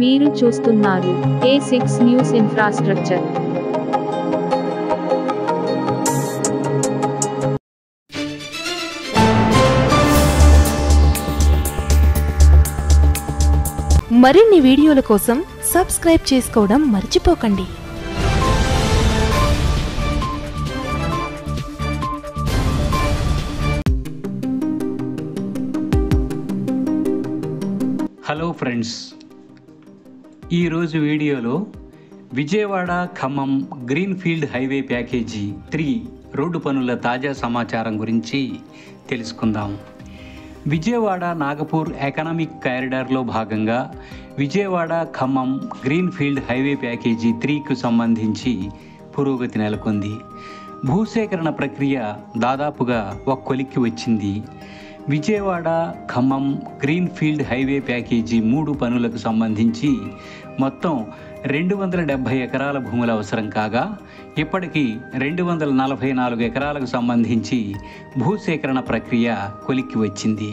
మీరు చూస్తున్నారు A6 news infrastructure. మరిన్ని వీడియోల కోసం సబ్స్క్రైబ్ చేసుకోవడం మర్చిపోకండి. హలో ఫ్రెండ్స్, ఈరోజు వీడియోలో Vijayawada Khammam greenfield highway package 3 road పనుల తాజా సమాచారం గురించి తెలుసుకుందాం. విజయవాడ నాగపూర్ ఎకనామిక్ కారిడార్లో భాగంగా Vijayawada Khammam greenfield highway package 3కు సంబంధించి పురోగతి నెలకొంది. భూసేకరణ ప్రక్రియ దాదాపుగా ఒక కొలిక్కి వచ్చింది. Vijayawada Khammam greenfield highway package 3 పనులకు సంబంధించి మొత్తం 270 ఎకరాల భూముల అవసరం కాగా ఇప్పటికీ 244 ఎకరాలకు సంబంధించి భూసేకరణ ప్రక్రియ కొలిక్కి వచ్చింది.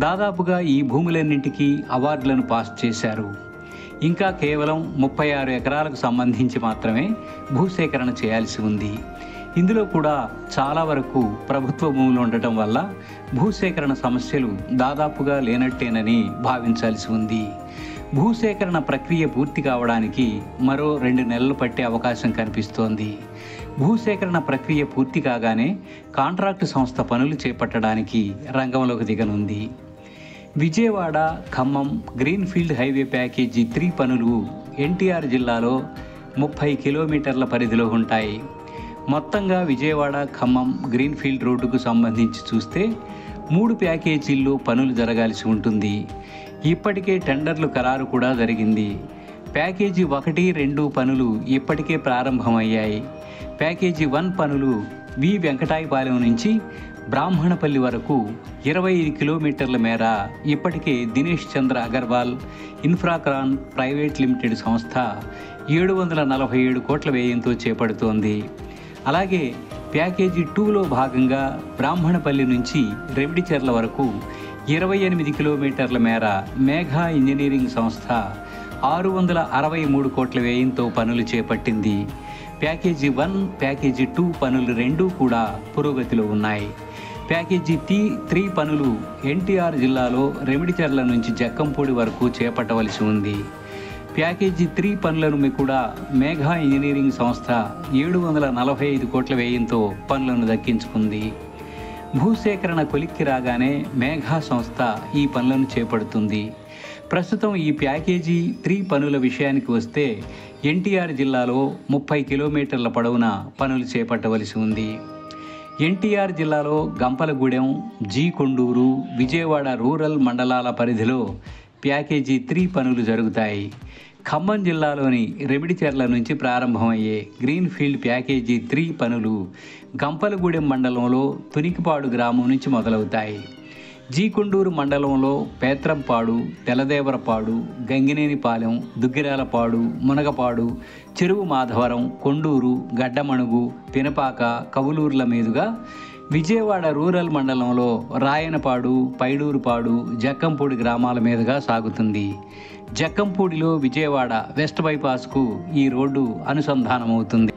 దాదాపుగా ఈ భూములన్నింటికీ అవార్డులను పాస్ చేశారు. ఇంకా కేవలం 36 ఎకరాలకు సంబంధించి మాత్రమే భూసేకరణ చేయాల్సి ఉంది. ఇందులో కూడా చాలా వరకు ప్రభుత్వ భూములు ఉండటం వల్ల భూసేకరణ సమస్యలు దాదాపుగా లేనట్టేనని భావించాల్సి ఉంది. భూసేకరణ ప్రక్రియ పూర్తి కావడానికి మరో 2 నెలలు పట్టే అవకాశం కనిపిస్తోంది. భూసేకరణ ప్రక్రియ పూర్తి కాగానే కాంట్రాక్టు సంస్థ పనులు చేపట్టడానికి రంగంలోకి దిగనుంది. Vijayawada Khammam greenfield highway package 3 పనులు ఎన్టీఆర్ జిల్లాలో 30 కిలోమీటర్ల పరిధిలో ఉంటాయి. మొత్తంగా విజయవాడ ఖమ్మం గ్రీన్ఫీల్డ్ రోడ్డుకు సంబంధించి చూస్తే 3 ప్యాకేజీల్లో పనులు జరగాల్సి ఉంటుంది. ఇప్పటికే టెండర్లు ఖరారు కూడా జరిగింది. ప్యాకేజీ 1, 2 పనులు ఇప్పటికే ప్రారంభమయ్యాయి. ప్యాకేజీ 1 పనులు వి వెంకటాయపాలెం నుంచి బ్రాహ్మణపల్లి వరకు 25 కిలోమీటర్ల మేర ఇప్పటికే దినేష్ చంద్ర అగర్వాల్ ఇన్ఫ్రాక్రాన్ ప్రైవేట్ లిమిటెడ్ సంస్థ 747 కోట్ల వ్యయంతో చేపడుతోంది. అలాగే ప్యాకేజీ 2లో భాగంగా బ్రాహ్మణపల్లి నుంచి రెమిడిచెర్ల వరకు 28 కిలోమీటర్ల మేర మేఘా ఇంజనీరింగ్ సంస్థ 663 కోట్ల వ్యయంతో పనులు చేపట్టింది. ప్యాకేజీ 1, ప్యాకేజీ 2 పనులు 2 కూడా పురోగతిలో ఉన్నాయి. ప్యాకేజీ 3 పనులు ఎన్టీఆర్ జిల్లాలో రెమిడిచెర్ల నుంచి జక్కంపూడి వరకు చేపట్టవలసి ఉంది. ప్యాకేజీ 3 పనులను కూడా మేఘా ఇంజనీరింగ్ సంస్థ 745 కోట్ల వ్యయంతో పనులను దక్కించుకుంది. భూసేకరణ కొలిక్కి రాగానే మేఘా సంస్థ ఈ పనులను చేపడుతుంది. ప్రస్తుతం ఈ ప్యాకేజీ 3 పనుల విషయానికి వస్తే ఎన్టీఆర్ జిల్లాలో 30 కిలోమీటర్ల పొడవున పనులు చేపట్టవలసి ఉంది. ఎన్టీఆర్ జిల్లాలో గంపలగూడెం, జీ కొండూరు, విజయవాడ రూరల్ మండలాల పరిధిలో ప్యాకేజీ 3 పనులు జరుగుతాయి. ఖమ్మం జిల్లాలోని రెమిడిచెర్ల నుంచి ప్రారంభమయ్యే గ్రీన్ఫీల్డ్ ప్యాకేజీ 3 పనులు గంపలగూడెం మండలంలో తునికిపాడు గ్రామం నుంచి మొదలవుతాయి. జీకొండూరు మండలంలో పేత్రంపాడు, తెలదేవరపాడు, గంగినేనిపాలెం, దుగ్గిరాలపాడు, మునగపాడు, చెరువు మాధవరం, కొండూరు, గడ్డమణుగు, పినపాక, కవులూర్ల మీదుగా విజయవాడ రూరల్ మండలంలో రాయనపాడు, పైడూరుపాడు, జక్కంపూడి గ్రామాల మీదుగా సాగుతుంది. జక్కంపూడిలో విజయవాడ వెస్ట్ బైపాస్కు ఈ రోడ్డు అనుసంధానమవుతుంది.